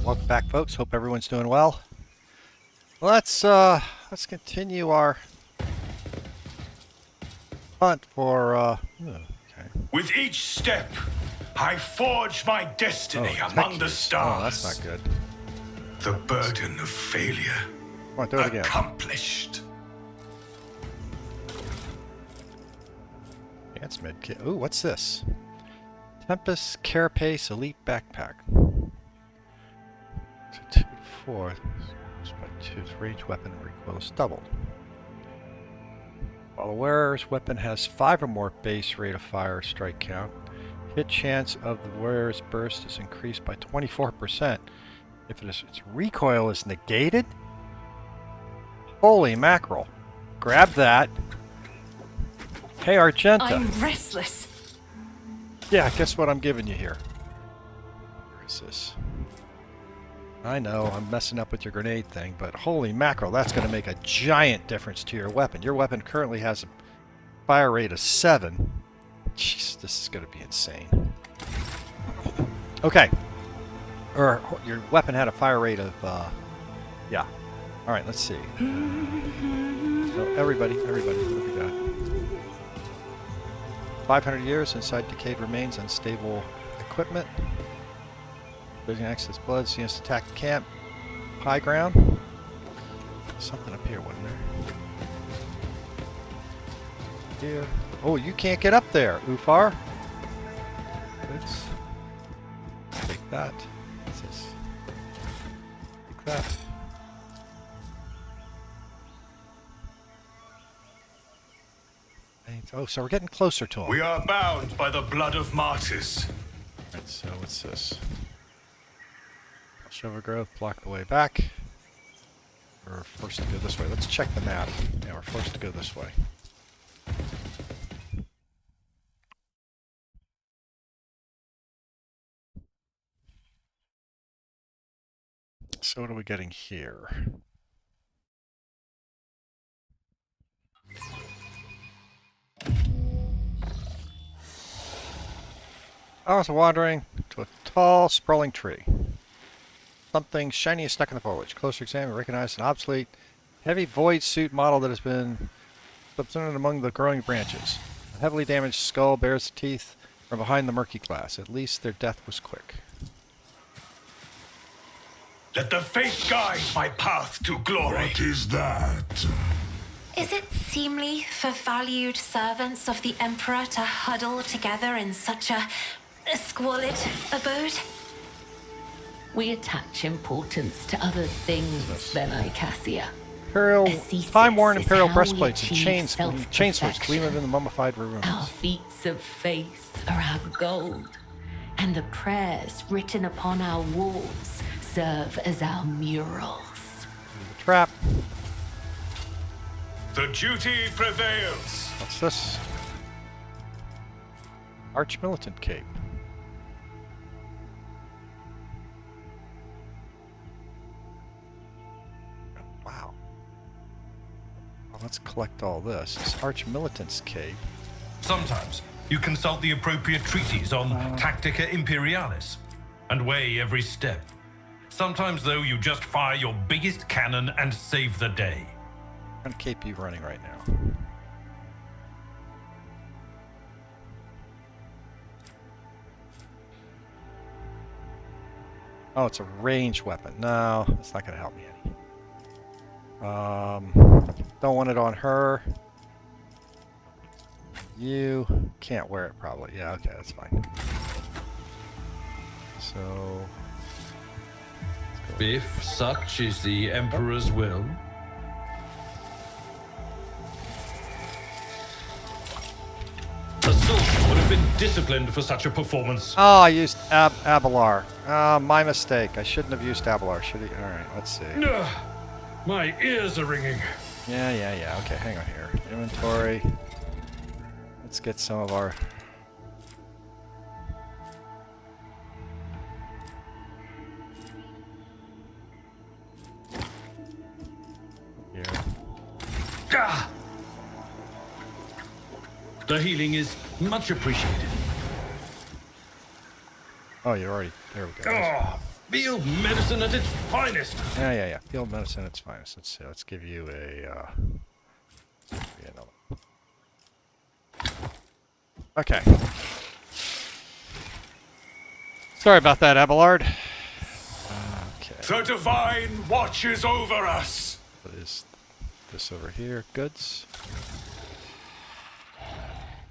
Welcome back, folks. Hope everyone's doing well. Let's continue our hunt for okay. With each step, I forge my destiny among the stars. Oh, that's not good. The burden of failure Come on, do it again. accomplished. Advanced med kit. Ooh, what's this? Tempest Carapace Elite Backpack. 2 to 4. Range weapon recoil is doubled. While the wearer's weapon has 5 or more base rate of fire strike count, hit chance of the wearer's burst is increased by 24%. If its recoil is negated? Holy mackerel. Grab that. Hey, Argenta. I'm restless. Yeah, guess what I'm giving you here? Where is this? I know, I'm messing up with your grenade thing, but holy mackerel, that's going to make a giant difference to your weapon. Your weapon currently has a fire rate of 7. Jeez, this is going to be insane. Okay. Or, your weapon had a fire rate of, yeah. Alright, let's see. So, everybody, what do we got? 500 years inside decayed remains, unstable equipment. Losing access blood, so he has to attack the camp. High ground. Something up here, wasn't there? Here. Oh, you can't get up there, Ufar. Let's take that. What's this? Take that. Oh, so we're getting closer to him. We are bound by the blood of martyrs. Alright, so what's this? Overgrowth, block the way back. We're forced to go this way. Let's check the map. Yeah, we're forced to go this way. So what are we getting here? I was wandering to a tall, sprawling tree. Something shiny is stuck in the foliage. Closer examine, recognize an obsolete, heavy void suit model that has been subsumed among the growing branches. A heavily damaged skull bears the teeth from behind the murky glass. At least their death was quick. Let the faith guide my path to glory. What is that? Is it seemly for valued servants of the Emperor to huddle together in such a squalid abode? We attach importance to other things than Icassia. Imperial, time-worn Imperial breastplates and chain swords self-perfection. gleam in the mummified ruins. Our feats of faith are our gold, and the prayers written upon our walls serve as our murals. The trap. The duty prevails. What's this? Arch-militant cape. Wow. Well, let's collect all this. This Arch-militant's cape. Sometimes you consult the appropriate treaties on Tactica Imperialis and weigh every step. Sometimes, though, you just fire your biggest cannon and save the day. What kind of cape are you running right now? Oh, it's a ranged weapon. No, that's not going to help me any. Don't want it on her. You can't wear it probably. Yeah, okay, that's fine. So... If such is the Emperor's will. The soldier would have been disciplined for such a performance. Oh, I used Abelar. My mistake. I shouldn't have used Abelar, should he? Alright, let's see. My ears are ringing. Yeah. Okay, hang on here. Inventory. Let's get some of our... Here. The healing is much appreciated. Oh, you're already... There we go. Field medicine at its finest. Yeah. Field medicine, it's finest. Let's see. Let's give you a. Another. Okay. Sorry about that, Abelard. Okay. The divine watches over us. What is this over here? Goods.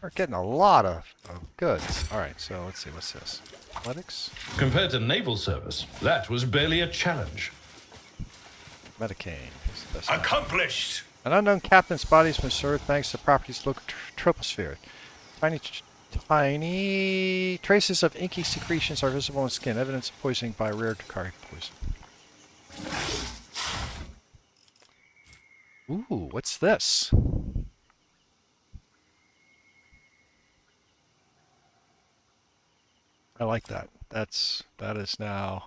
We're getting a lot of goods. All right. So let's see. What's this? Athletics. Compared to naval service, that was barely a challenge. Medicaine. Is the best one. Accomplished. An unknown captain's body has been served thanks to the properties of the local troposphere. Tiny traces of inky secretions are visible in skin, evidence of poisoning by rare Dakari poison. Ooh, what's this? I like that. That is now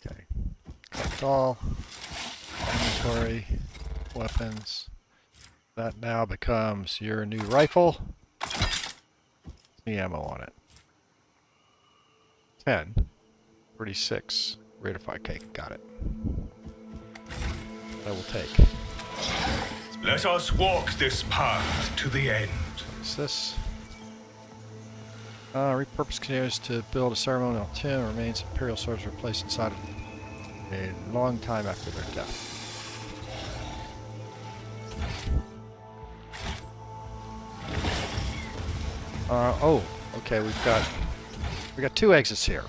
okay. Collect all inventory, weapons. That now becomes your new rifle. The ammo on it. 10. 36. Ratify cake. Got it. That will take. Let us walk this path to the end. What's this? Repurpose containers to build a ceremonial tomb. Remains of Imperial soldiers were placed inside a long time after their death. Oh, okay, we got 2 exits here.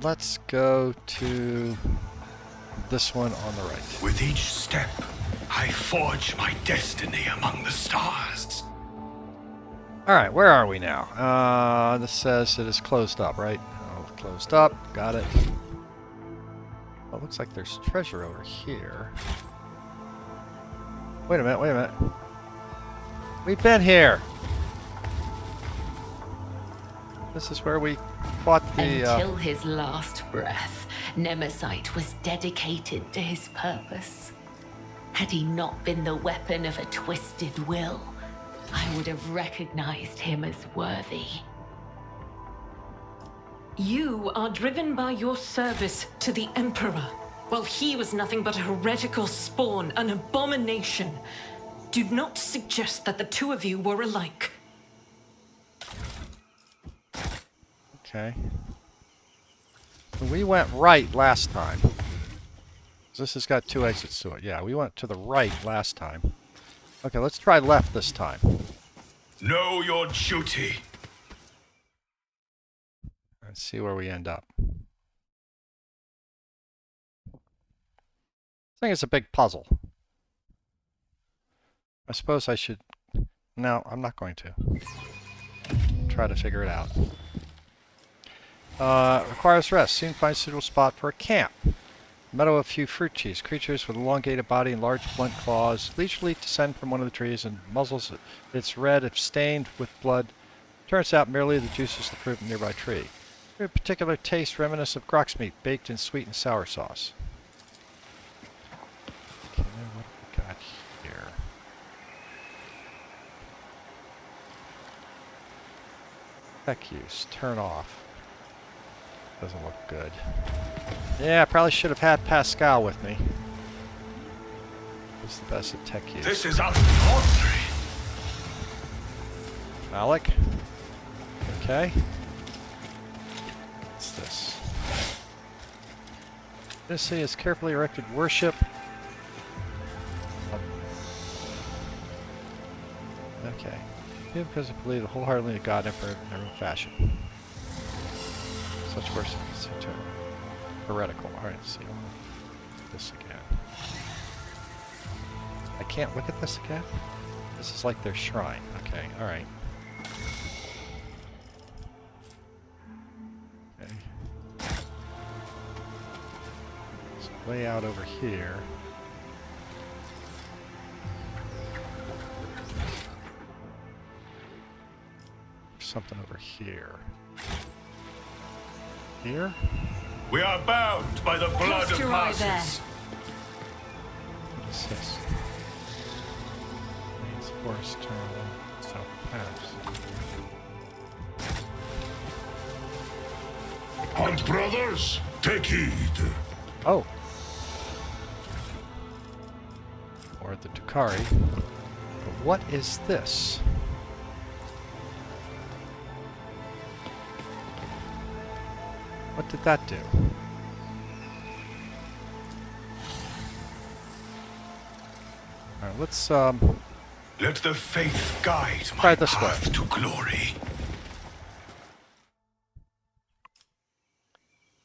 Let's go to this one on the right. With each step, I forge my destiny among the stars. Alright, where are we now? This says it is closed up, right? Oh, closed up. Got it. Oh, looks like there's treasure over here. Wait a minute. We've been here! This is where we fought the, Until his last breath, Nemesis was dedicated to his purpose. Had he not been the weapon of a twisted will, I would have recognized him as worthy. You are driven by your service to the Emperor, while he was nothing but a heretical spawn, an abomination. Do not suggest that the two of you were alike. Okay. We went right last time. This has got 2 exits to it. Yeah, we went to the right last time. Okay, let's try left this time. Know your duty. Let's see where we end up. I think it's a big puzzle. I suppose I should... No, I'm not going to. Try to figure it out. Requires rest. Soon find suitable spot for a camp. Meadow of few fruit trees. Creatures with elongated body and large blunt claws leisurely descend from one of the trees and muzzles its red if stained with blood. Turns out merely the juices of the fruit of a nearby tree. A particular taste reminiscent of grox meat baked in sweet and sour sauce. Okay, what have we got here? Tech use. Turn off. Doesn't look good. Yeah, I probably should have had Pascal with me. Who's the best at tech use? This is unordinary. Alec? Okay. What's this? This say is carefully erected worship. Okay. Because I believe the wholeheartedly in God Emperor in every fashion. Such worship is heretical. Alright, let's see. This again. I can't look at this again? This is like their shrine. Okay, alright. Okay. So way out over here. Something over here. Here? We are bound by the blood Cast of your eye there. masses. What is this? forest terminal. So perhaps. Hunt brothers, take heed. Oh. Or the Tukari. But what is this? What did that do? Alright, let's Let the faith guide try my this way. path to glory.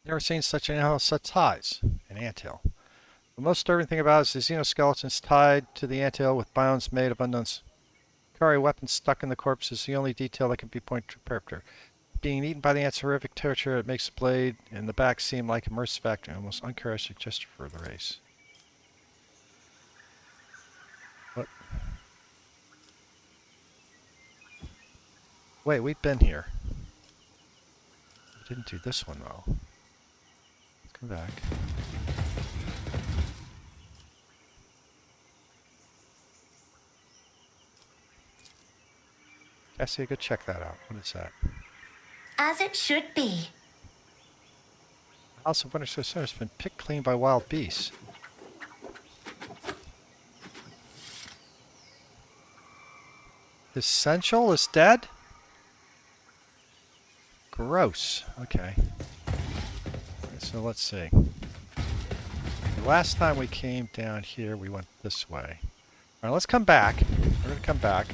Never seen such an anthill such size. An anthill. The most disturbing thing about it is the xenoskeletons tied to the anthill with bones made of unknowns. Kari weapons stuck in the corpse is the only detail that can be pointed to perpetrator. Being eaten by the ants horrific torture, it makes the blade in the back seem like a immersive acting, almost uncharacteristic gesture for the race. What? Wait, we've been here. We didn't do this one though. Let's come back. Cassie, go check that out. What is that? As it should be. The House of Winterscale Center has been picked clean by wild beasts. Essential is dead? Gross. Okay. So let's see. The last time we came down here, we went this way. Alright, let's come back. We're going to come back.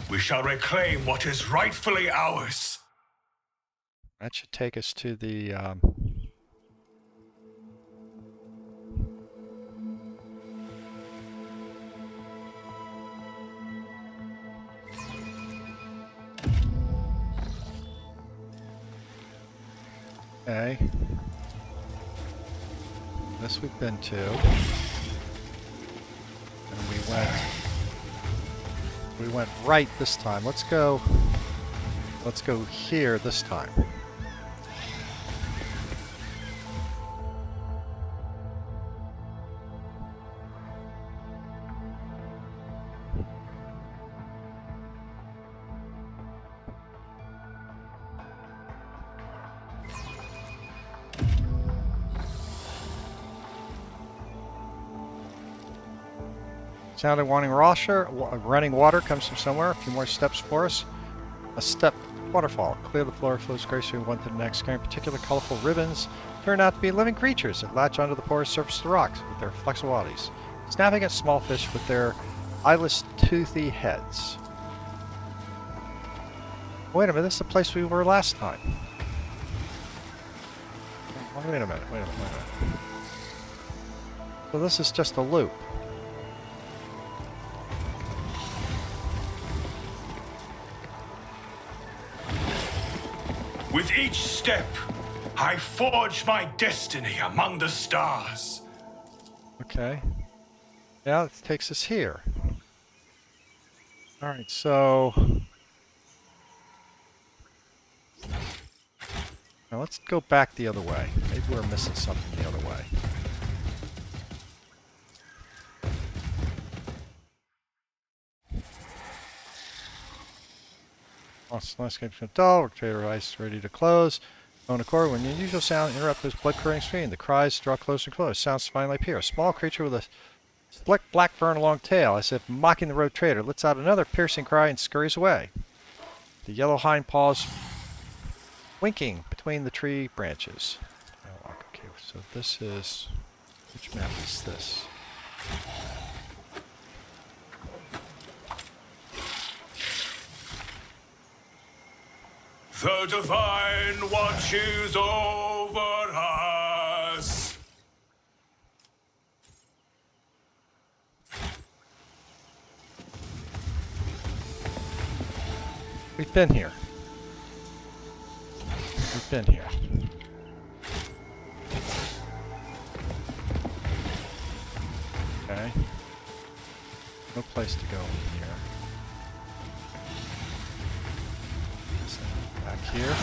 We shall reclaim what is rightfully ours. That should take us to the, Okay. This we've been to. And we went right this time. Let's go here this time. Sounded wanting running water comes from somewhere. A few more steps for us. A step waterfall. Clear the floor, flows gracefully one to the next, carrying particular colorful ribbons. Turn out to be living creatures that latch onto the porous surface of the rocks with their flexible bodies, snapping at small fish with their eyeless, toothy heads. Wait a minute, this is the place we were last time. Wait a minute. So this is just a loop. With each step, I forge my destiny among the stars. Okay. Yeah, it takes us here. Alright, so... Now let's go back the other way. Maybe we're missing something the other way. Landscape is dull, rotator ice ready to close. On accord, when the unusual sound interrupts this blood-curdling scream, the cries draw closer and closer. Sounds finally appear. A small creature with a slick black fur and a long tail, as if mocking the road trader, lets out another piercing cry and scurries away. The yellow hind paws winking between the tree branches. Oh, okay, so this is... Which map is this? The divine watches over us. We've been here. We've been here. Okay. No place to go in here. Back here.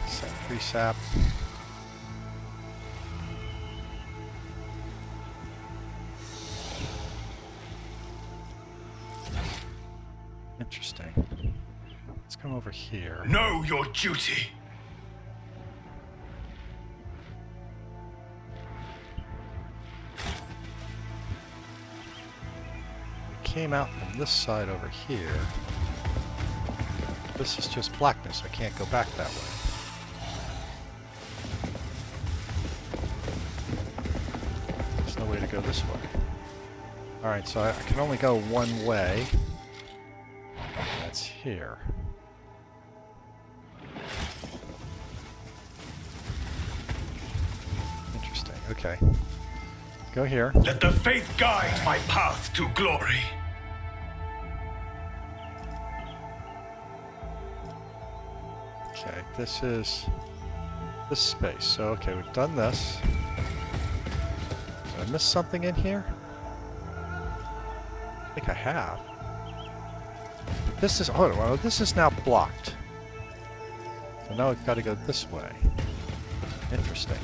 Set free sap. Interesting. Let's come over here. Know your duty. We came out from this side over here. This is just blackness. I can't go back that way. There's no way to go this way. Alright, so I can only go one way. That's here. Interesting. Okay. Go here. Let the faith guide my path to glory. Okay, this is this space. So, okay, we've done this. Did I miss something in here? I think I have. This is, hold on, this is now blocked. So now we've got to go this way. Interesting.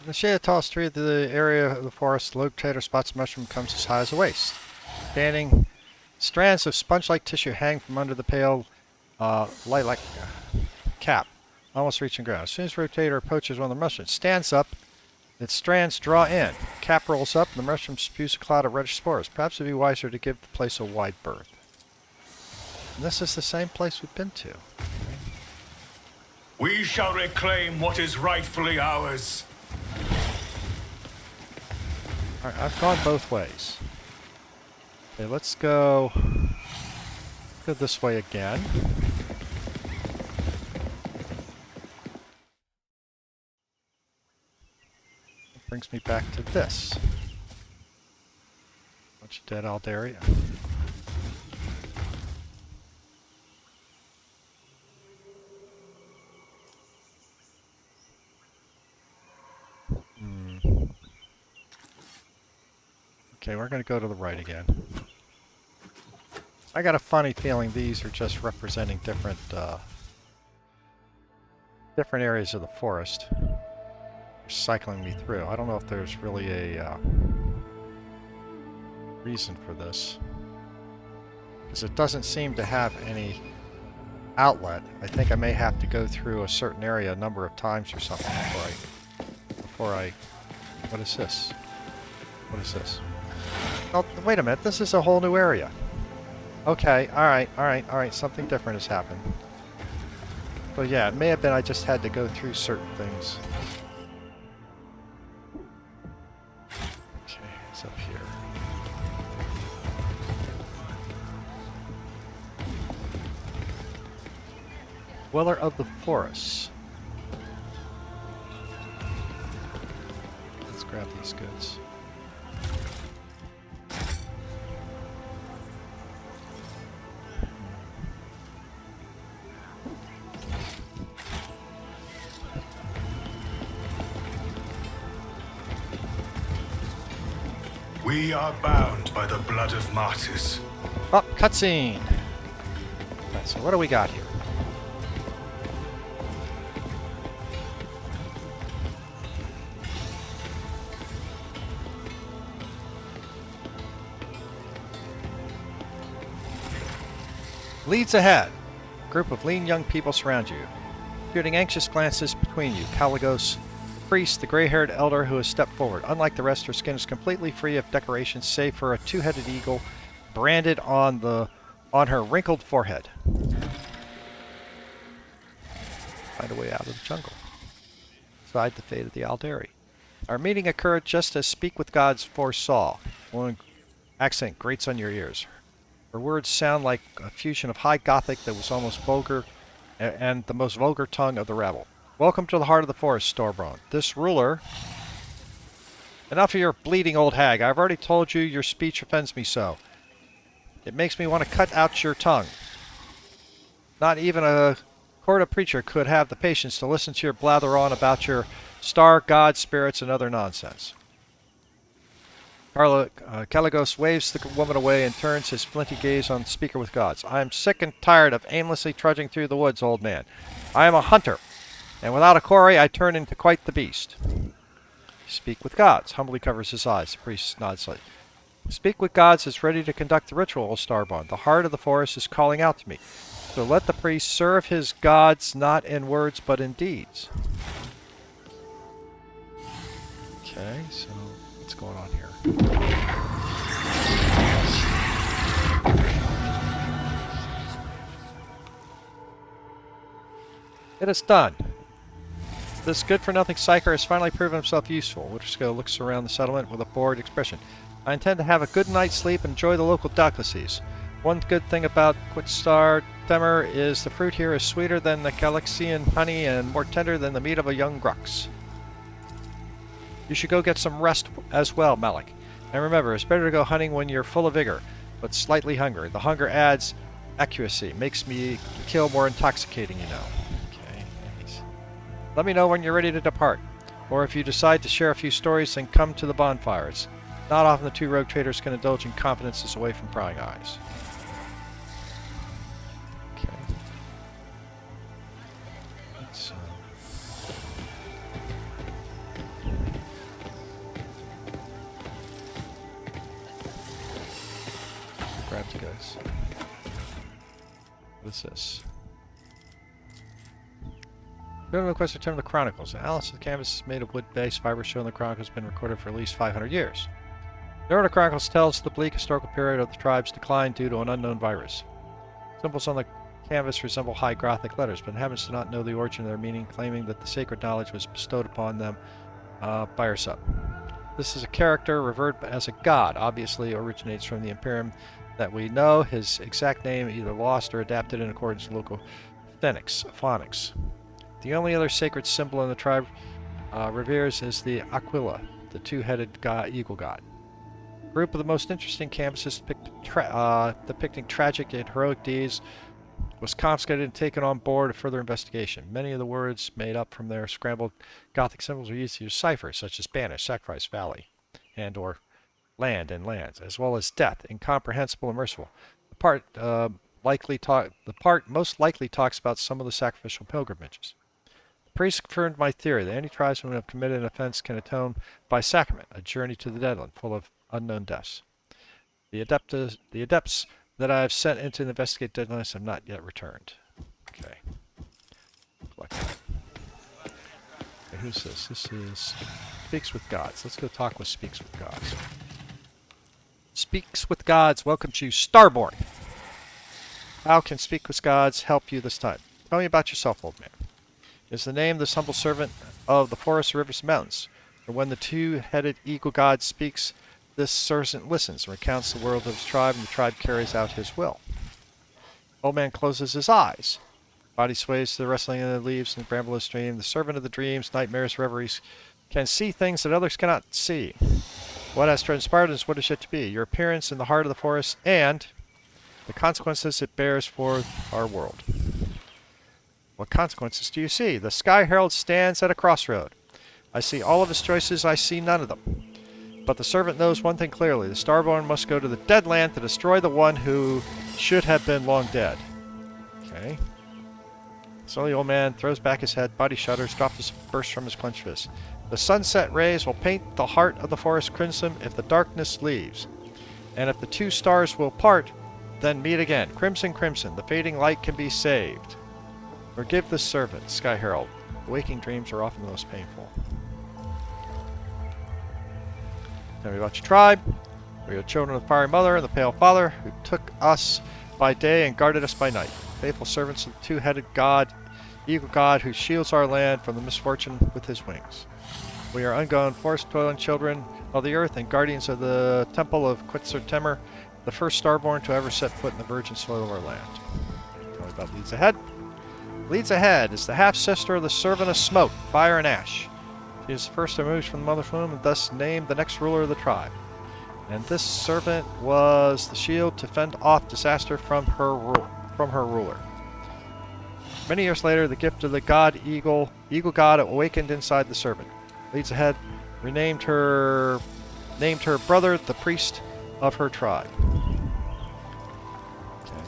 In the shade of the tallest tree of the area of the forest, the locator spots a mushroom becomes as high as a waist. Standing strands of sponge-like tissue hang from under the pale light-like cap, almost reaching ground. As soon as the rotator approaches one of the mushrooms, it stands up, its strands draw in. The cap rolls up, and the mushroom spews a cloud of reddish spores. Perhaps it would be wiser to give the place a wide berth. And this is the same place we've been to. We shall reclaim what is rightfully ours. Alright, I've gone both ways. Okay, let's go this way again. It brings me back to this. Bunch of dead Aldaria. Okay, we're going to go to the right again. I got a funny feeling these are just representing different different areas of the forest. They're cycling me through. I don't know if there's really a reason for this, because it doesn't seem to have any outlet. I think I may have to go through a certain area a number of times or something before I... What is this? What is this? Oh, wait a minute, this is a whole new area. Okay, alright, something different has happened. Well, yeah, it may have been I just had to go through certain things. Okay, it's up here. Dweller of the Forest. Let's grab these goods. We are bound by the blood of martyrs. Oh, cutscene! Right, so what do we got here? Leads ahead. A group of lean young people surround you, shooting anxious glances between you. Caligos, priest, the gray-haired elder who has stepped forward. Unlike the rest, her skin is completely free of decorations, save for a two-headed eagle branded on her wrinkled forehead. Find a way out of the jungle. Decide the fate of the Aldari. Our meeting occurred just as Speak with Gods foresaw. One accent grates on your ears. Her words sound like a fusion of high Gothic that was almost vulgar and the most vulgar tongue of the rabble. Welcome to the heart of the forest, Storbrand. This ruler... Enough of your bleeding old hag. I've already told you your speech offends me so. It makes me want to cut out your tongue. Not even a court preacher could have the patience to listen to your blather on about your star, god, spirits, and other nonsense. Caligos waves the woman away and turns his flinty gaze on the speaker with gods. I am sick and tired of aimlessly trudging through the woods, old man. I am a hunter, and without a quarry I turn into quite the beast. Speak with gods. Humbly covers his eyes. The priest nods slightly. Speak with gods is ready to conduct the ritual, O Starborn. The heart of the forest is calling out to me. So let the priest serve his gods not in words but in deeds. Okay, so what's going on here? It is done. This good-for-nothing psyker has finally proven himself useful. Winterscale looks around the settlement with a bored expression. I intend to have a good night's sleep and enjoy the local delicacies. One good thing about Quitstar Temer is the fruit here is sweeter than the Calixian honey and more tender than the meat of a young grux. You should go get some rest as well, Malik. And remember, it's better to go hunting when you're full of vigor, but slightly hungry. The hunger adds accuracy, makes me kill more intoxicating, you know. Okay, nice. Let me know when you're ready to depart. Or if you decide to share a few stories, then come to the bonfires. Not often the two rogue traders can indulge in confidences away from prying eyes. Okay. Let's, grab you guys. What is this? Building request to return to the Chronicles. The analysis of the canvas is made of wood-based fiber showing the Chronicles has been recorded for at least 500 years. The Order Chronicles tells the bleak historical period of the tribe's decline due to an unknown virus. Symbols on the canvas resemble high Gothic letters, but inhabitants do not know the origin of their meaning, claiming that the sacred knowledge was bestowed upon them by our sub. This is a character revered as a god, obviously originates from the Imperium that we know. His exact name either lost or adapted in accordance with local phonics. The only other sacred symbol in the tribe reveres is the Aquila, the two-headed eagle god. A group of the most interesting canvases depicting tragic and heroic deeds was confiscated and taken on board for further investigation. Many of the words made up from their scrambled Gothic symbols are used to use ciphers, such as banish, sacrifice, valley, and or land and lands, as well as death, incomprehensible and merciful. The part most likely talks about some of the sacrificial pilgrimages. The priest confirmed my theory that any tribesmen who have committed an offense can atone by sacrament, a journey to the Deadland full of unknown deaths. The adepts that I have sent in to investigate Deadlands have not yet returned. Okay. Okay, who's this? This is Speaks with Gods. Let's go talk with Speaks with Gods. Speaks with Gods welcomes you, Starborn. How can Speak with Gods help you this time? Tell me about yourself, old man. Is the name this humble servant of the forests, rivers, and mountains? For when the two-headed eagle god speaks, this servant listens and recounts the world of his tribe, and the tribe carries out his will. Old man closes his eyes. Body sways to the rustling of the leaves in the bramble stream. The servant of the dreams, nightmares, reveries can see things that others cannot see. What has transpired is what is yet to be. Your appearance in the heart of the forest and the consequences it bears for our world. What consequences do you see? The Sky Herald stands at a crossroad. I see all of his choices, I see none of them. But the servant knows one thing clearly. The Starborn must go to the Deadland to destroy the one who should have been long dead. Okay. So the old man throws back his head, body shudders, drops bursts from his clenched fist. The sunset rays will paint the heart of the forest crimson if the darkness leaves. And if the two stars will part, then meet again. Crimson, crimson, the fading light can be saved. Forgive the servant, Sky Herald. Waking dreams are often the most painful. Tell me about your tribe. We are children of the Fiery Mother and the Pale Father, who took us by day and guarded us by night. Faithful servants of the two-headed god, eagle god, who shields our land from the misfortune with his wings. We are ungoing, forest-dwelling children of the earth and guardians of the temple of Quitsar Temer, the first Starborn to ever set foot in the virgin soil of our land. Tell me about Leads Ahead. Leads Ahead is the half-sister of the servant of smoke, fire, and ash. She is the first emerged from the mother's womb and thus named the next ruler of the tribe. And this servant was the shield to fend off disaster from her ruler. Many years later, the gift of the god eagle god awakened inside the servant. Leads Ahead renamed her named her brother the priest of her tribe. Okay.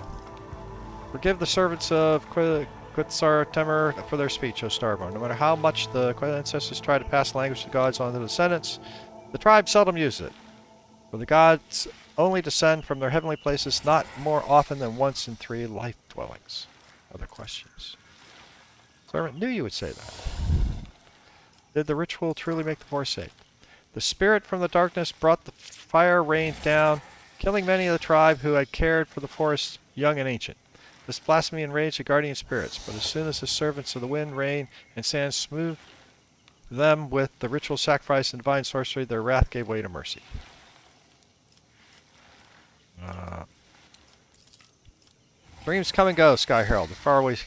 Forgive the servants of Quetzar Temer for their speech, O Starborn. No matter how much the ancestors try to pass the language of the gods on to the descendants, the tribe seldom uses it. For the gods only descend from their heavenly places not more often than once in 3 life dwellings. Other questions? Servant knew you would say that. Did the ritual truly make the forest safe? The spirit from the darkness brought the fire rain down, killing many of the tribe who had cared for the forest, young and ancient. This blasphemy enraged the guardian spirits, but as soon as the servants of the wind, rain, and sand smoothed them with the ritual sacrifice and divine sorcery, their wrath gave way to mercy. Dreams come and go, Sky Herald, the faraway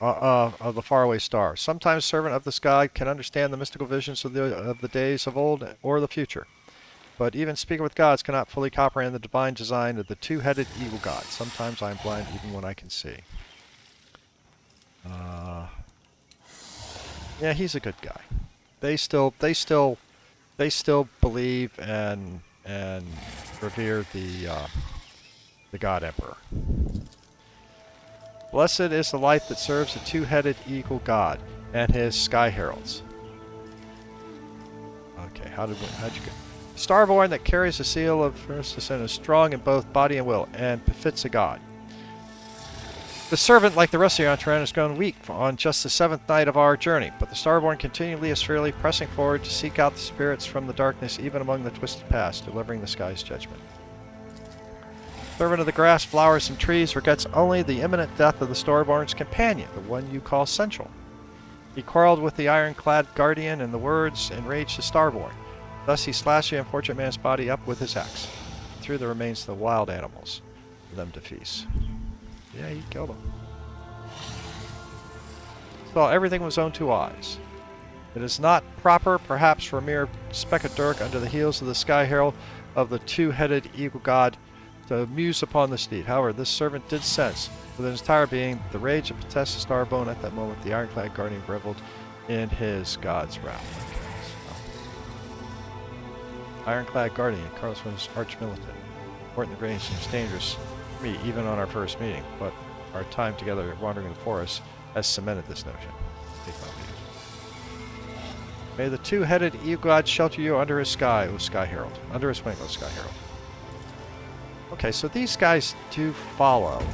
of the faraway star. Sometimes servant of the sky can understand the mystical visions of the days of old or the future. But even speaker with gods cannot fully comprehend the divine design of the two-headed eagle god. Sometimes I am blind even when I can see. Yeah, he's a good guy. They still believe and revere the God Emperor. Blessed is the light that serves the two-headed eagle god and his sky heralds. Okay, how'd you go? Starborn that carries the seal of first descent is strong in both body and will, and befits a god. The servant, like the rest of the Entren, has grown weak on just the 7th night of our journey, but the Starborn continually is fearfully pressing forward to seek out the spirits from the darkness, even among the twisted past, delivering the sky's judgment. Servant of the grass, flowers, and trees regrets only the imminent death of the Starborn's companion, the one you call Central. He quarreled with the ironclad guardian, and the words enraged the Starborn. Thus he slashed the unfortunate man's body up with his axe, and threw the remains to the wild animals for them to feast. Yeah, he killed him. Saw everything with his own 2 eyes. It is not proper, perhaps, for a mere speck of dirt under the heels of the Sky Herald of the two-headed eagle god to muse upon this deed. However, this servant did sense, within his entire being, the rage of Potesta Starbone. At that moment, the ironclad guardian reveled in his god's wrath. Okay, so. Ironclad guardian, Carlos was arch-militant. Important range seems dangerous to me, even on our first meeting, but our time together wandering in the forest has cemented this notion. May the two-headed eagle god shelter you under his sky, O Sky Herald. Under his wing, O Sky Herald. Okay, so these guys do follow.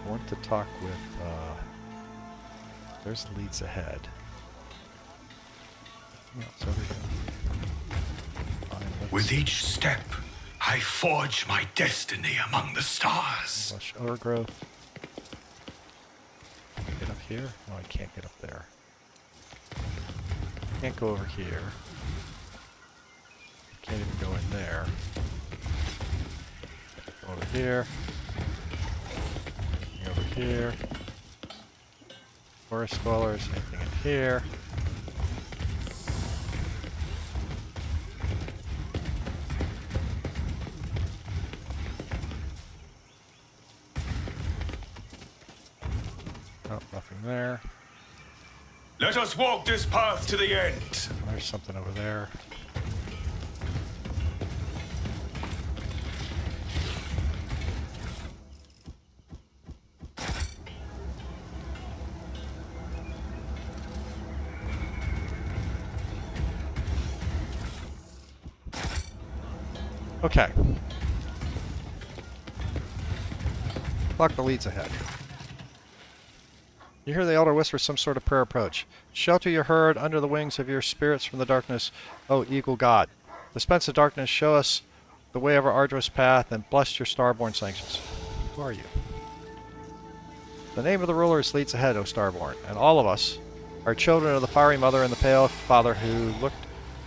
I want to talk with, there's leads ahead. No, it's over here. With each step, I forge my destiny among the stars. Lush overgrowth. Get up here? No, I can't get up there. Can't go over here. Can't even go in there. Over here. Over here. Forest dwellers, anything in here. Oh, nothing there. Let us walk this path to the end. There's something over there. Okay. Block the leads ahead. You hear the elder whisper some sort of prayer approach. Shelter your herd under the wings of your spirits from the darkness, O eagle god. Dispense the darkness, show us the way of our arduous path, and bless your starborn sanctions. Who are you? The name of the ruler is leads ahead, O Starborn, and all of us are children of the fiery mother and the pale father who looked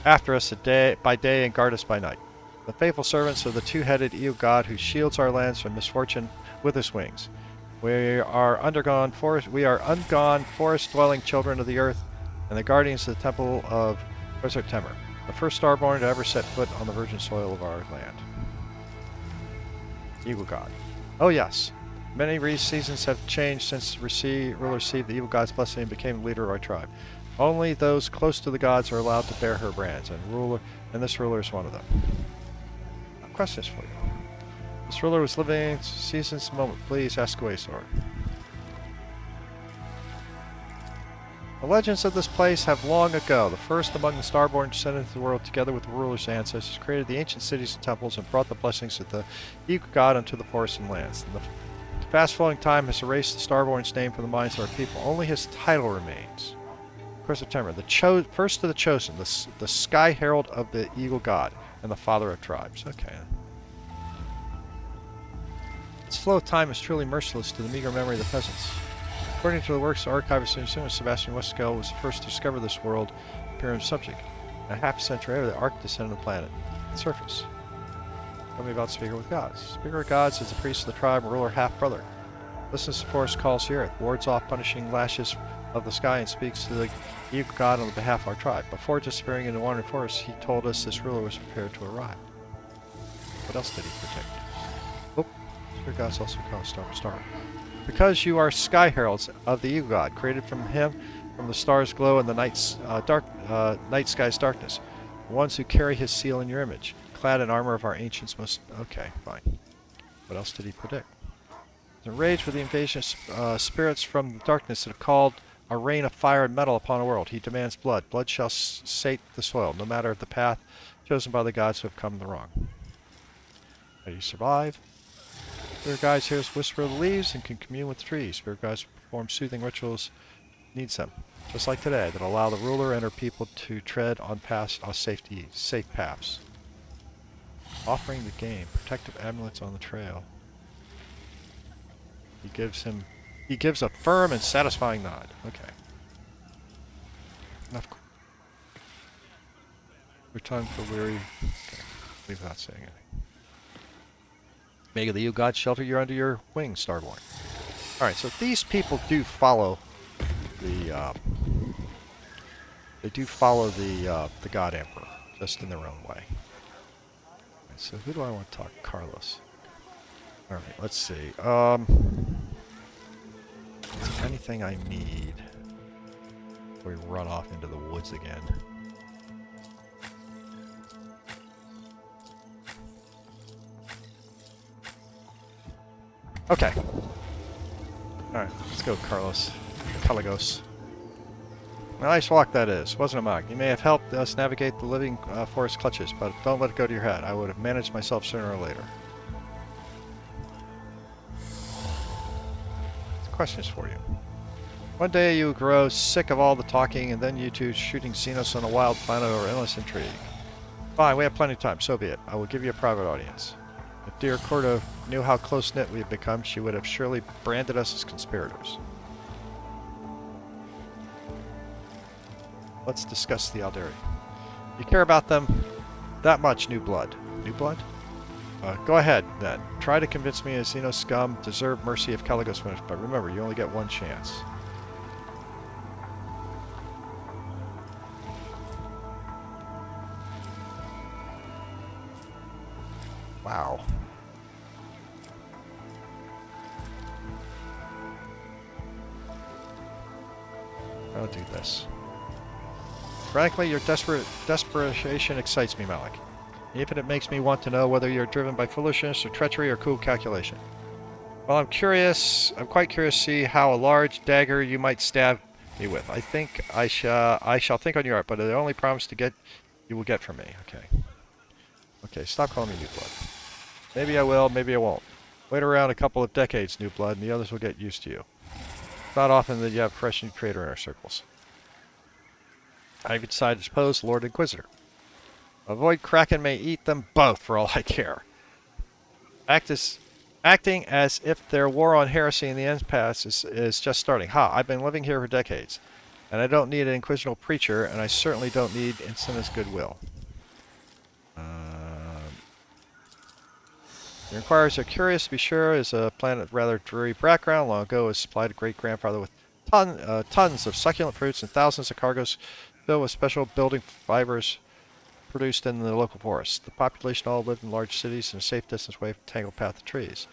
after us by day and guard us by night. The faithful servants of the two-headed eagle god who shields our lands from misfortune with his wings. We are ungone forest-dwelling children of the earth, and the guardians of the temple of Quetzar Temer, the first Starborn to ever set foot on the virgin soil of our land. Eagle God. Oh yes, many seasons have changed since the ruler received the Eagle God's blessing and became the leader of our tribe. Only those close to the gods are allowed to bear her brands, and this ruler is one of them. Questions for you. This ruler was living seasons moment. Please ask away, sword. The legends of this place have long ago, the first among the Starborn descended into the world together with the ruler's ancestors, created the ancient cities and temples, and brought the blessings of the eagle god unto the forests and lands. And the fast-flowing time has erased the Starborn's name from the minds of our people. Only his title remains. Of course, September, the first of the chosen, the Sky Herald of the eagle god, and the father of tribes. Okay. Its flow of time is truly merciless to the meager memory of the peasants. According to the works of archivist and Sebastian Winterscale was the first to discover this world appearing subject. And a half century later, the ark descended on the planet. The surface. Tell me about Speaker with Gods. Speaker with Gods is the priest of the tribe and ruler half-brother. Listens to the forest calls the earth, wards off punishing lashes of the sky, and speaks to the eagle god on the behalf of our tribe. Before disappearing into the wandering forest, he told us this ruler was prepared to arrive. What else did he protect? Oh, Speaker of Gods also called Star. Because you are sky heralds of the eagle god, created from him, from the stars' glow and the night sky's darkness, the ones who carry his seal in your image, clad in armor of our ancients must... Okay, fine. What else did he predict? Enraged with the invasion of spirits from darkness that have called a rain of fire and metal upon a world, he demands blood. Blood shall sate the soil, no matter the path chosen by the gods who have come the wrong. How do you survive? Spirit guides hears whisper of the leaves and can commune with the trees. Spirit guides perform soothing rituals, needs them, just like today, that allow the ruler and her people to tread on safe paths. Offering the game, protective amulets on the trail. He gives a firm and satisfying nod. Okay. Enough. Return for weary. Okay. Leave without saying anything. May the you god shelter you under your wings, Starborn. Alright, so these people do follow the the God Emperor, just in their own way. Right, so who do I want to talk? Carlos. Alright, let's see. Is there anything I need before we run off into the woods again? Okay. Alright, let's go, Carlos. Caligos. A nice walk that is, wasn't it, Mog? You may have helped us navigate the living forest clutches, but don't let it go to your head. I would have managed myself sooner or later. Questions for you. One day you grow sick of all the talking, and then you two shooting Xenos on a wild planet over endless intrigue. Fine, we have plenty of time, so be it. I will give you a private audience. If dear Cordo knew how close-knit we have become, she would have surely branded us as conspirators. Let's discuss the Alderi. You care about them that much, New Blood. New Blood? Go ahead, then. Try to convince me as Xeno scum deserve mercy if Caligos wins, but remember, you only get one chance. Wow. I'll do this. Frankly, your desperation excites me, Malik. Even it makes me want to know whether you're driven by foolishness or treachery or cool calculation. Well, I'm quite curious to see how a large dagger you might stab me with. I think I shall think on your art, but the only promise you will get from me. Okay. Okay, stop calling me New Blood. Maybe I will, maybe I won't. Wait around a couple of decades, New Blood, and the others will get used to you. It's not often that you have a fresh new traitor in our circles. I've decided to pose Lord Inquisitor. Avoid Kraken may eat them both for all I care. Acting as if their war on heresy in the impasse is just starting. Ha, I've been living here for decades, and I don't need an inquisitorial preacher, and I certainly don't need Incinna's goodwill. Your inquirers are curious, to be sure, is a planet with rather dreary background. Long ago was supplied a great-grandfather with tons of succulent fruits and thousands of cargoes filled with special building fibers produced in the local forests. The population all lived in large cities and a safe distance away from the tangled path of trees.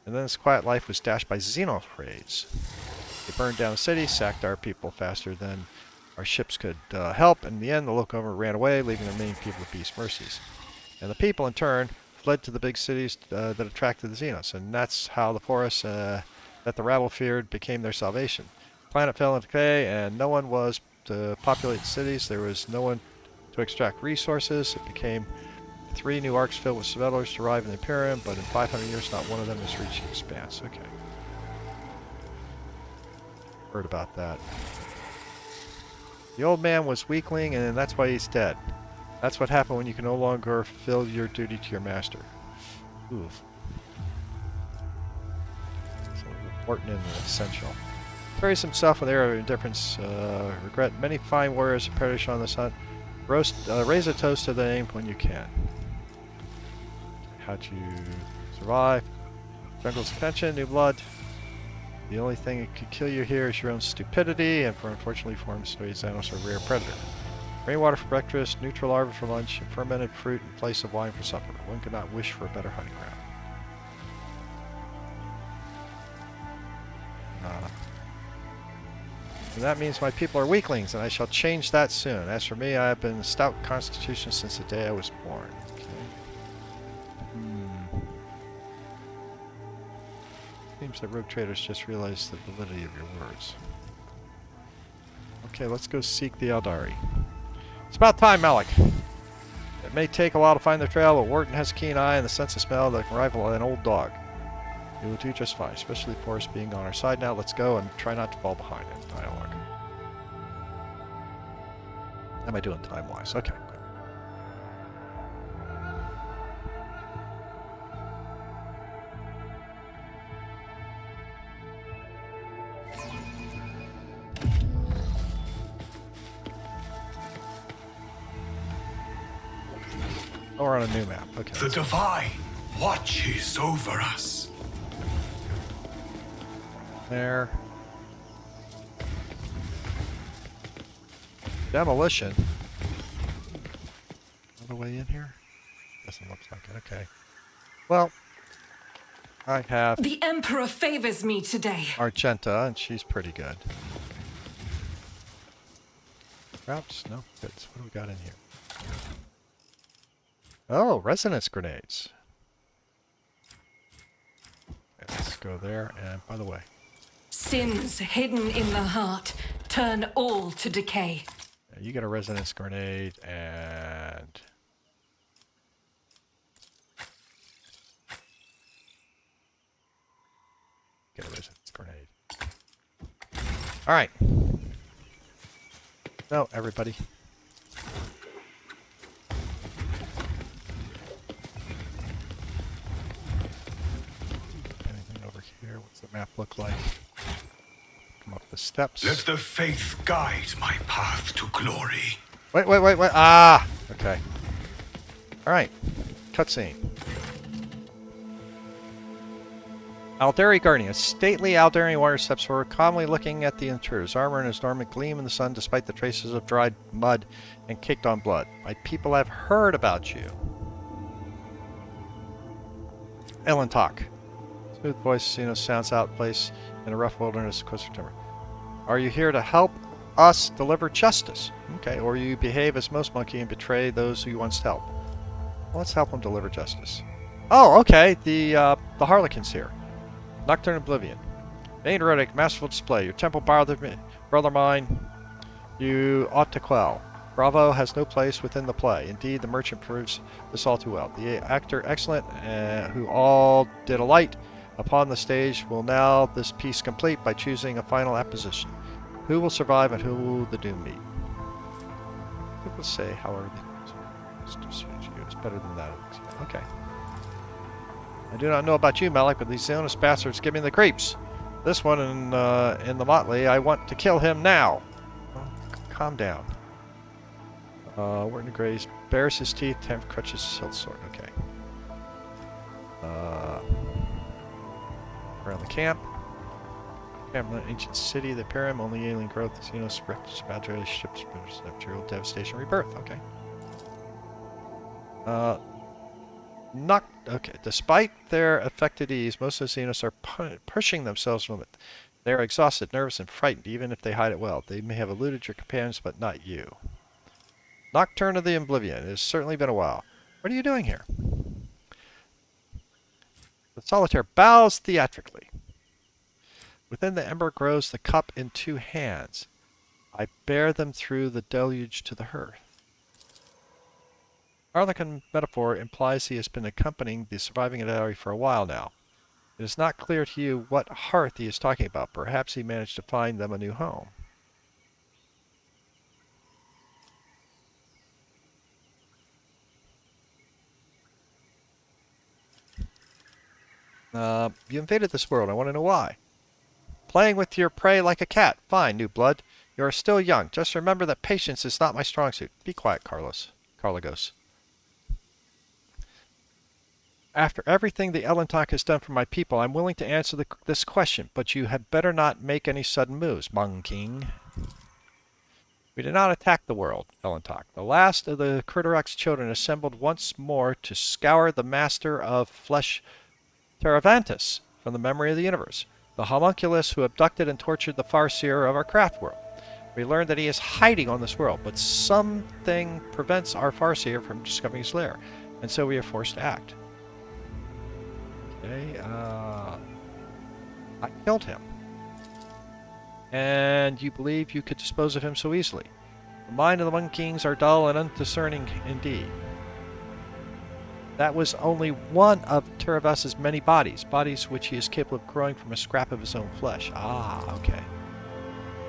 And then this quiet life was dashed by xenos raids. They burned down the city, sacked our people faster than our ships could help. In the end, the local government ran away, leaving the remaining people at beast mercies. And the people, in turn, fled to the big cities that attracted the Xenos. And that's how the forests that the rabble feared became their salvation. The planet fell into decay, and no one was to populate the cities. There was no one to extract resources. It became 3 new arcs filled with settlers to arrive in the Imperium, but in 500 years, not one of them has reached the expanse. Okay. Heard about that. The old man was weakling, and that's why he's dead. That's what happened when you can no longer fulfill your duty to your master. Oof. So important and essential. Carries himself with air of indifference, regret. Many fine warriors have perished on this hunt. Raise a toast to the name when you can. How'd you survive? Jungle's attention, new blood. The only thing that could kill you here is your own stupidity, and unfortunately formed Xenos are a rare predator. Rainwater for breakfast, neutral larva for lunch, and fermented fruit in place of wine for supper. One could not wish for a better hunting ground. And that means my people are weaklings, and I shall change that soon. As for me, I have been a stout constitution since the day I was born. Okay. Seems that rogue traders just realized the validity of your words. Okay, let's go seek the Eldari. It's about time, Malik. It may take a while to find the trail, but Wharton has a keen eye and the sense of smell that can rival an old dog. We will do just fine, especially the forest being on our side now. Let's go and try not to fall behind in dialogue. How am I doing time-wise? Okay. Oh, we're on a new map. Okay. The Divine watches over us. There. Demolition. Another way in here? Doesn't look like it. Okay. Well, I have The Emperor favors me today. Argenta, and she's pretty good. Perhaps? No? Good. So what do we got in here? Oh, resonance grenades. Okay, let's go there. And by the way, Sins hidden in the heart turn all to decay. you get a resonance grenade and get a resonance grenade. All right. No, everybody. Anything over here? What's the map look like? Come up the steps. Let the faith guide my path to glory. Wait. Ah! Okay. Alright. Cutscene. Aldari Guardian. A stately Aldarian warrior steps forward, calmly looking at the intruders. Armor and his adornment gleam in the sun despite the traces of dried mud and caked on blood. My people have heard about you. Ellen talk. Smooth voice, sounds out of place in a rough wilderness of coastal timber. Are you here to help us deliver justice? Okay, or you behave as most monkey and betray those who you once helped. Well, let's help them deliver justice. Oh, okay, the Harlequin's here. Nocturne Oblivion. Vain Rhetoric, masterful display. Your temple brother mine, you ought to quell. Bravo has no place within the play. Indeed, the merchant proves this all too well. The actor, excellent, who all did alight upon the stage, will now this piece complete by choosing a final apposition. Who will survive and who will the doom meet? People say, however, it's better than that. Okay. I do not know about you, Malik, but these Xenos bastards give me the creeps. This one in the motley, I want to kill him now. Oh, calm down. Wharton Grays bares his teeth, Tam crutches his hilt sword. Okay. Around the camp. An ancient city, the Imperium, only alien growth, Xenos, wrecked Badger ships, material devastation, rebirth. Okay. Okay. Despite their affected ease, most of the Xenos are pushing themselves from it. They are exhausted, nervous, and frightened, even if they hide it well. They may have eluded your companions, but not you. Nocturne of the Oblivion. It has certainly been a while. What are you doing here? The solitaire bows theatrically. Within the ember grows the cup in 2 hands. I bear them through the deluge to the hearth. Harlequin metaphor implies he has been accompanying the surviving Adari for a while now. It is not clear to you what hearth he is talking about. Perhaps he managed to find them a new home. You invaded this world. I want to know why. Playing with your prey like a cat. Fine, new blood. You are still young. Just remember that patience is not my strong suit. Be quiet, Carlagos. After everything the Elentok has done for my people, I'm willing to answer this question, but you had better not make any sudden moves, Mung King. We did not attack the world, Elentok. The last of the Kurdaruk's children assembled once more to scour the master of flesh, Teravantus, from the memory of the universe, the homunculus who abducted and tortured the Farseer of our craft world. We learned that he is hiding on this world, but something prevents our Farseer from discovering his lair, and so we are forced to act. Okay, I killed him. And you believe you could dispose of him so easily. The mind of the Mung Kings are dull and undiscerning indeed. That was only one of Teravas's many bodies which he is capable of growing from a scrap of his own flesh. Ah, okay.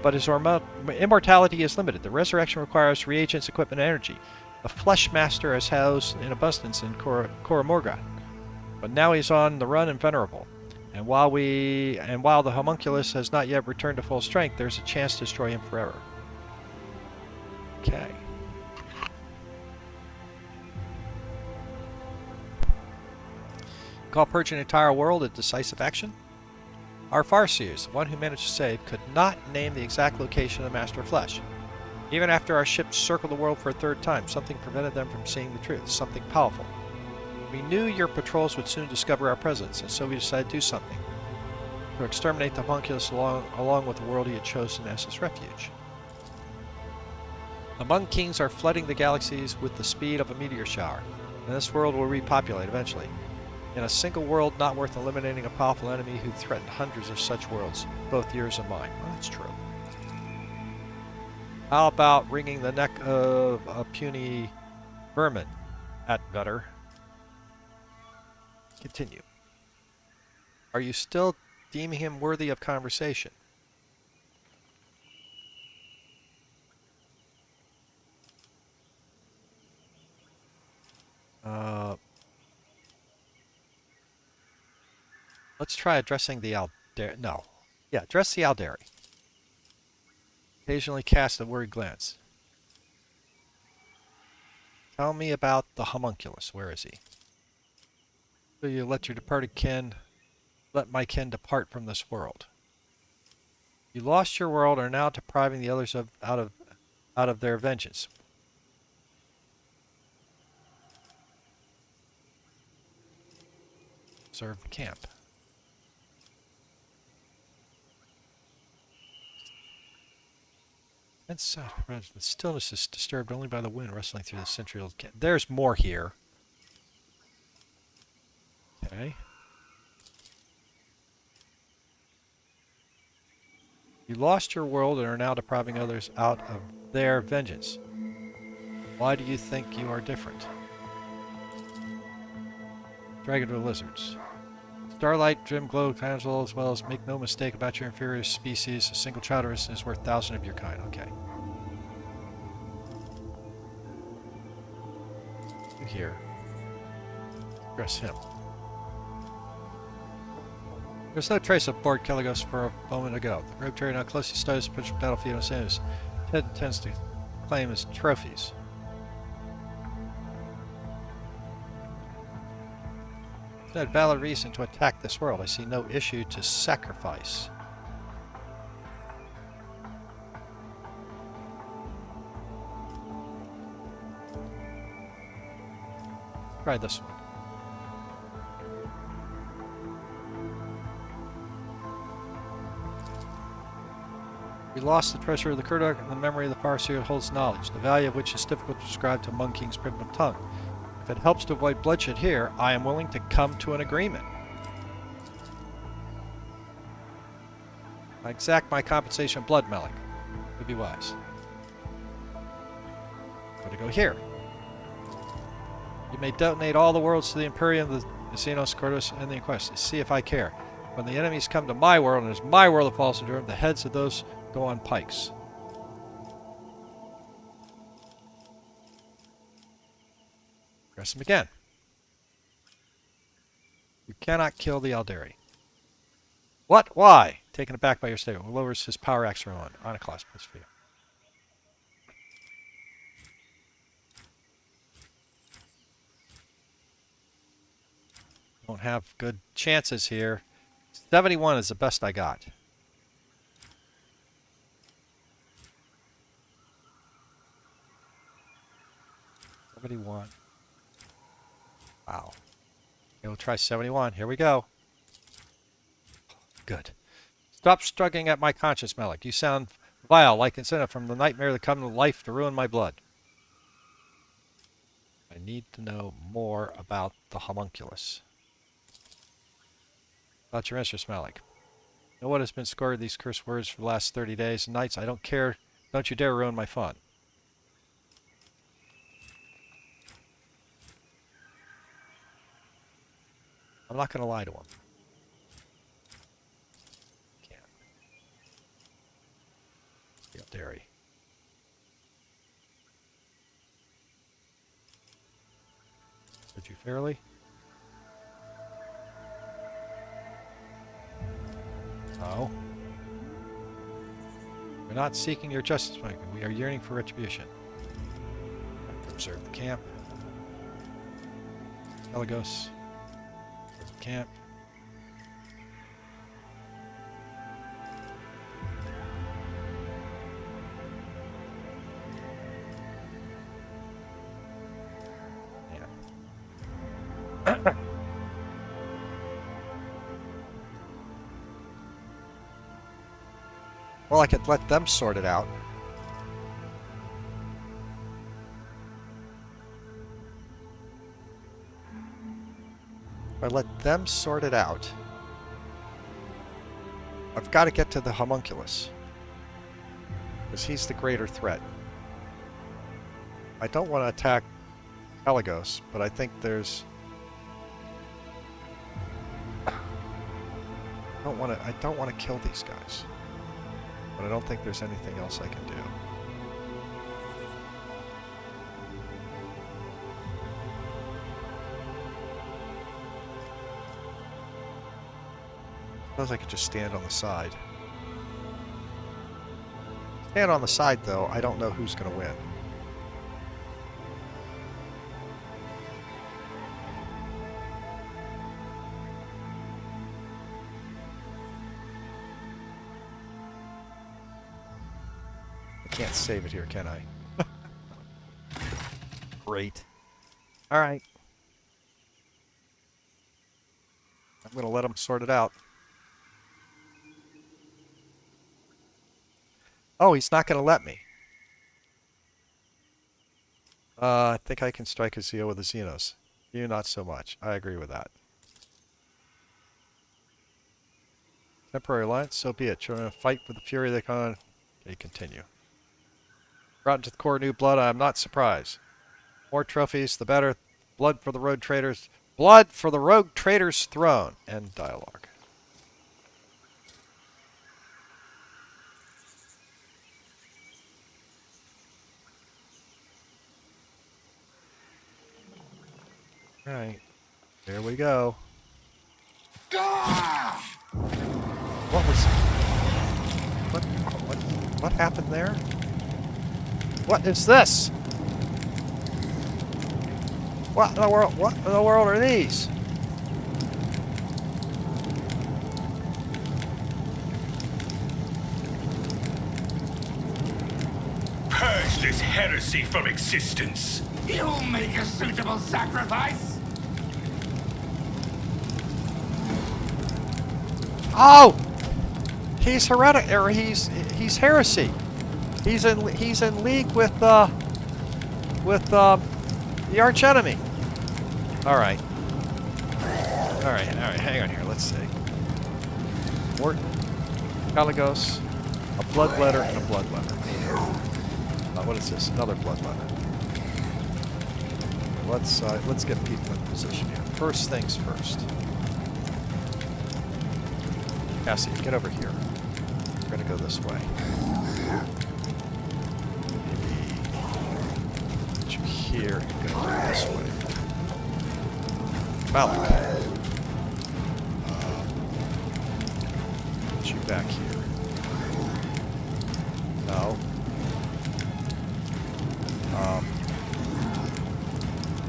But his immortality is limited. The resurrection requires reagents, equipment, and energy. The Flesh Master is housed in abundance in Koramorga. But now he's on the run and venerable. And while the homunculus has not yet returned to full strength, there's a chance to destroy him forever. Okay. Call purge an entire world a decisive action? Our Farseers, the one who managed to save, could not name the exact location of the Master of Flesh. Even after our ships circled the world for a 3rd time, something prevented them from seeing the truth, something powerful. We knew your patrols would soon discover our presence, and so we decided to do something. To exterminate the homunculus along with the world he had chosen as his refuge. The Mung Kings are flooding the galaxies with the speed of a meteor shower, and this world will repopulate eventually. In a single world not worth eliminating a powerful enemy who threatened hundreds of such worlds, both yours and mine. Well, that's true. How about wringing the neck of a puny vermin at gutter? Continue. Are you still deeming him worthy of conversation? Let's try addressing the Aldari. No. Yeah, address the Aldari. Occasionally cast a worried glance. Tell me about the homunculus. Where is he? Will you let your departed kin, let my kin depart from this world? You lost your world and are now depriving the others out of their vengeance. Observe the camp. And so, the stillness is disturbed only by the wind rustling through the century-old camp. There's more here. Okay. You lost your world and are now depriving others out of their vengeance. Why do you think you are different? Dragon to lizards. Starlight, Dream Glow, Casual, as well as make no mistake about your inferior species. A single child is worth 1,000 of your kind. Okay. You here. Address him. There's no trace of Board Caligos for a moment ago. The rogue trader now closely studies the potential battlefield and says Ted intends to claim as trophies. If you had valid reason to attack this world, I see no issue to sacrifice. Try this one. We lost the treasure of the Kurdok, and the memory of the power secret holds knowledge, the value of which is difficult to describe to Monk King's primitive tongue. If it helps to avoid bloodshed here, I am willing to come to an agreement. I exact my compensation of blood, Malik. Would be wise. I'm going to go here. You may donate all the worlds to the Imperium, the Xenos, Cordos, and the Inquest. See if I care. When the enemies come to my world, and it is my world that falls into them, the heads of those go on pikes. Press him again. You cannot kill the Aldari. What? Why? Taken aback by your statement. Lowers his power axe on. Iconoclast plus for you. Don't have good chances here. 71 is the best I got. $71. Wow. Okay, we'll try 71. Here we go. Good. Stop struggling at my conscience, Malik. You sound vile, like incentive from the nightmare that come to life to ruin my blood. I need to know more about the homunculus. About your interest, Malik. Know what has been scored these cursed words for the last 30 days and nights? I don't care. Don't you dare ruin my fun. I'm not going to lie to him. Can't. Yep, dairy. Did you fairly? No. We're not seeking your justice, Mike. We are yearning for retribution. Observe the camp. Elagos. Observe the camp. Yeah. Well, I could let them sort it out. If I let them sort it out, I've got to get to the homunculus. Because he's the greater threat. I don't want to attack Elagos, but I think there's... I don't want to kill these guys. But I don't think there's anything else I can do. Suppose I could just stand on the side. Stand on the side, though, I don't know who's going to win. Can't save it here, can I? Great. Alright. I'm going to let them sort it out. Oh, he's not going to let me. I think I can strike a Zeo with a Xenos. You, not so much. I agree with that. Temporary alliance, so be it. Trying to fight with the fury they can. Okay, continue. Brought into the core new blood, I am not surprised. More trophies, the better. Blood for the rogue traders. Blood for the rogue trader's throne. End dialogue. Alright. There we go. What was... What happened there? What is this? What in the world? What in the world are these? Purge this heresy from existence. You'll make a suitable sacrifice. Oh! He's hereditary. He's heresy. He's in league with the arch enemy. All right. Hang on here. Let's see. Morton, Caligos, a bloodletter, and a bloodletter. What is this? Another bloodletter. Let's get people in position here. First things first. Cassie, get over here. We're gonna go this way. Maybe put you here and go this way. Malik. Put you back here. No.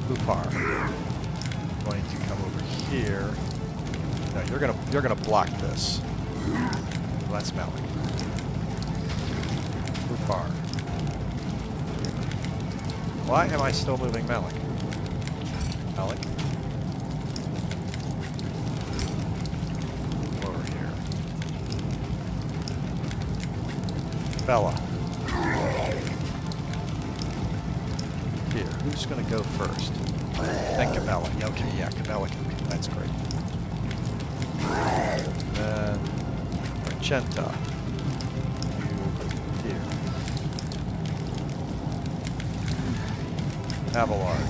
Upar. Going to come over here. No, you're gonna block this. Well, that's Malik. Upar. Why am I still moving Malik? Malik? Over here. Bella. Here, who's gonna go first? Then Cabela. Yeah, okay, yeah, Cabela can be. That's great. Then Argenta. You here. Abelard.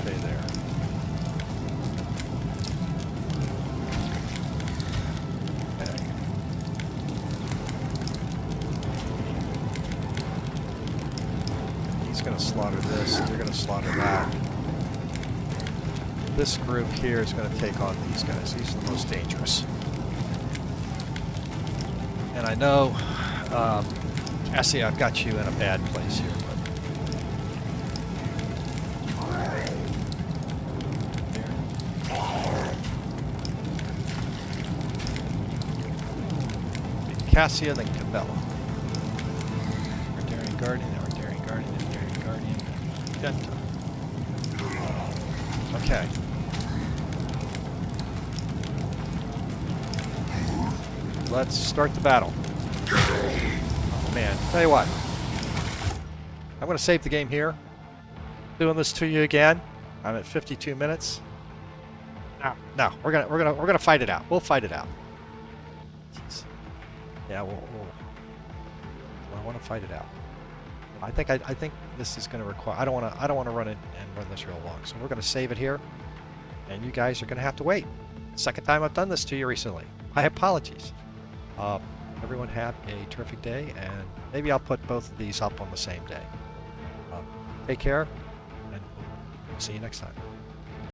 Stay there. Okay. He's going to slaughter this. You're going to slaughter that. This group here is going to take on these guys. These are the most dangerous. And I know, Cassie, I've got you in a bad place here, but... Cassia, then Cabela. Ardarian Guardian, Ardarian Guardian, Ardarian Guardian, Genta. Okay. Let's start the battle. Oh man, tell you what. I'm gonna save the game here. Doing this to you again. I'm at 52 minutes. No, we're gonna fight it out. We'll fight it out. Jeez. Yeah, I want to fight it out. I think this is going to require. I don't want to run it and run this real long. So we're going to save it here, and you guys are going to have to wait. Second time I've done this to you recently. My apologies. Everyone have a terrific day, and maybe I'll put both of these up on the same day. Take care, and see you next time.